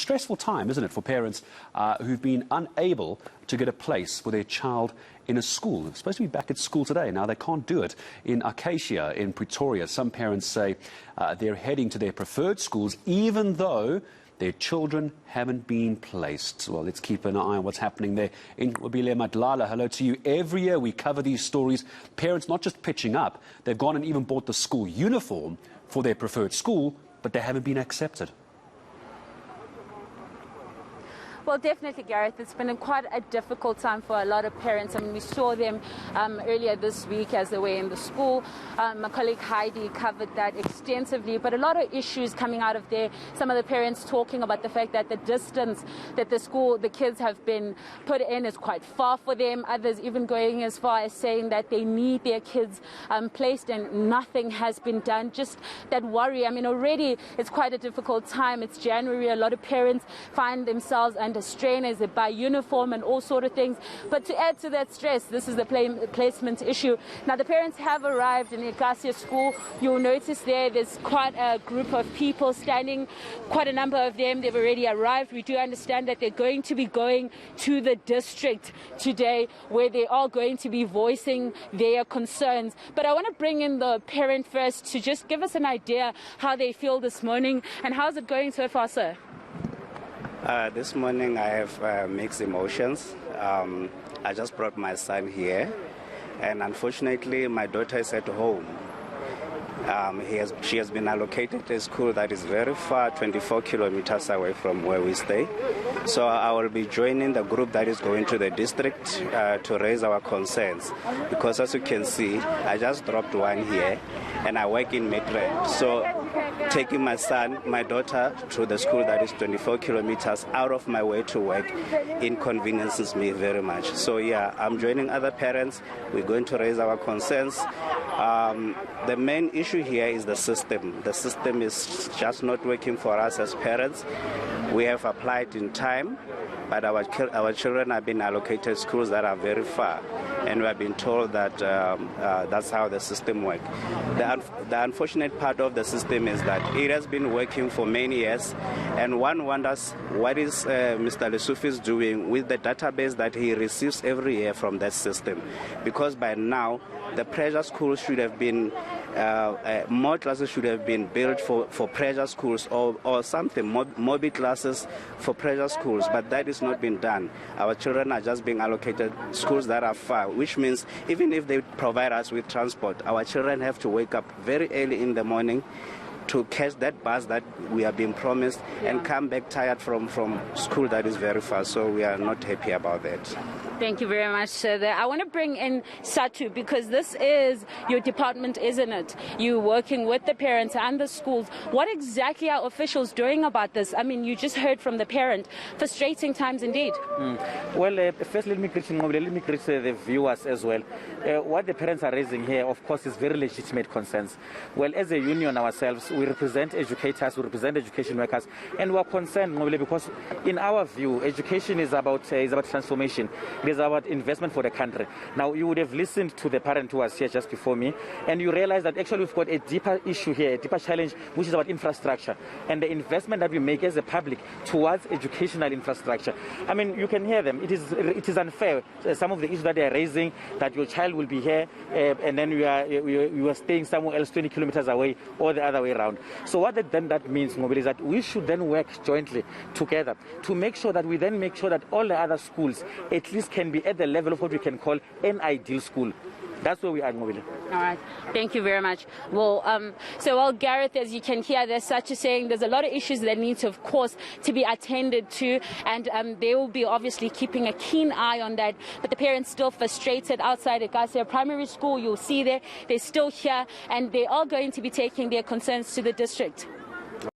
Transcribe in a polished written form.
stressful time, isn't it, for parents who've been unable to get a place for their child in a school. They're supposed to be back at school today. Now, they can't do it. In Akasia, in Pretoria, some parents say they're heading to their preferred schools, even though their children haven't been placed. Well, let's keep an eye on what's happening there. Nqobile Madlala, hello to you. Every year we cover these stories. Parents not just pitching up, they've gone and even bought the school uniform for their preferred school, but they haven't been accepted. Well, definitely, Gareth. It's been quite a difficult time for a lot of parents. I mean, we saw them earlier this week as they were in the school. My colleague Heidi covered that extensively, but a lot of issues coming out of there. Some of the parents talking about the fact that the distance that the kids have been put in is quite far for them. Others even going as far as saying that they need their kids placed and nothing has been done. Just that worry. I mean, already it's quite a difficult time. It's January. A lot of parents find themselves under strain as they buy uniform and all sort of things. But to add to that stress, this is the placement issue. Now, the parents have arrived in the Akasia school. You'll notice there's quite a group of people standing, quite a number of them. They've already arrived. We do understand that they're going to be going to the district today, where they are going to be voicing their concerns. But I want to bring in the parent first to just give us an idea how they feel this morning. And how's it going so far, sir? This morning I have mixed emotions. I just brought my son here, and unfortunately my daughter is at home. She has been allocated a school that is very far, 24 kilometers away from where we stay. So I will be joining the group that is going to the district to raise our concerns. Because as you can see, I just dropped one here, and I work in Midrand. So taking my daughter to the school that is 24 kilometers out of my way to work inconveniences me very much. So yeah, I'm joining other parents. We're going to raise our concerns. The main issue here is the system. The system is just not working for us as parents. We have applied in time, but our children have been allocated schools that are very far, and we have been told that that's how the system works. The unfortunate part of the system is that it has been working for many years, and one wonders what is Mr. Lesufi doing with the database that he receives every year from that system, because by now the pressure schools should have been, more classes should have been built for pressure schools or something, mobile classes for pressure schools, but that is not being done. Our children are just being allocated schools that are far, which means even if they provide us with transport, our children have to wake up very early in the morning to catch that bus that we are being promised and come back tired from school that is very far. So we are not happy about that. Thank you very much, sir. I want to bring in Satu, because this is your department, isn't it? You're working with the parents and the schools. What exactly are officials doing about this? I mean, you just heard from the parent. Frustrating times indeed. Well, first let me greet the viewers as well. What the parents are raising here, of course, is very legitimate concerns. Well, as a union ourselves, we represent educators, we represent education workers, and we are concerned because in our view, education is about transformation. It is about investment for the country. Now, you would have listened to the parent who was here just before me, and you realize that actually we've got a deeper issue here, a deeper challenge, which is about infrastructure and the investment that we make as a public towards educational infrastructure. I mean, you can hear them. It is unfair. Some of the issues that they are raising, that your child will be here, and then you are staying somewhere else 20 kilometers away, or the other way around. So what that means, Nqobile, is that we should then work jointly together to make sure that we then make sure that all the other schools at least can be at the level of what we can call an ideal school. That's where we are, Nqobile. All right. Thank you very much. Well, Gareth, as you can hear, there's such a saying, there's a lot of issues that need to, of course, to be attended to, and they will be obviously keeping a keen eye on that. But the parents still frustrated outside Akasia Primary School. You'll see they're still here, and they are going to be taking their concerns to the district.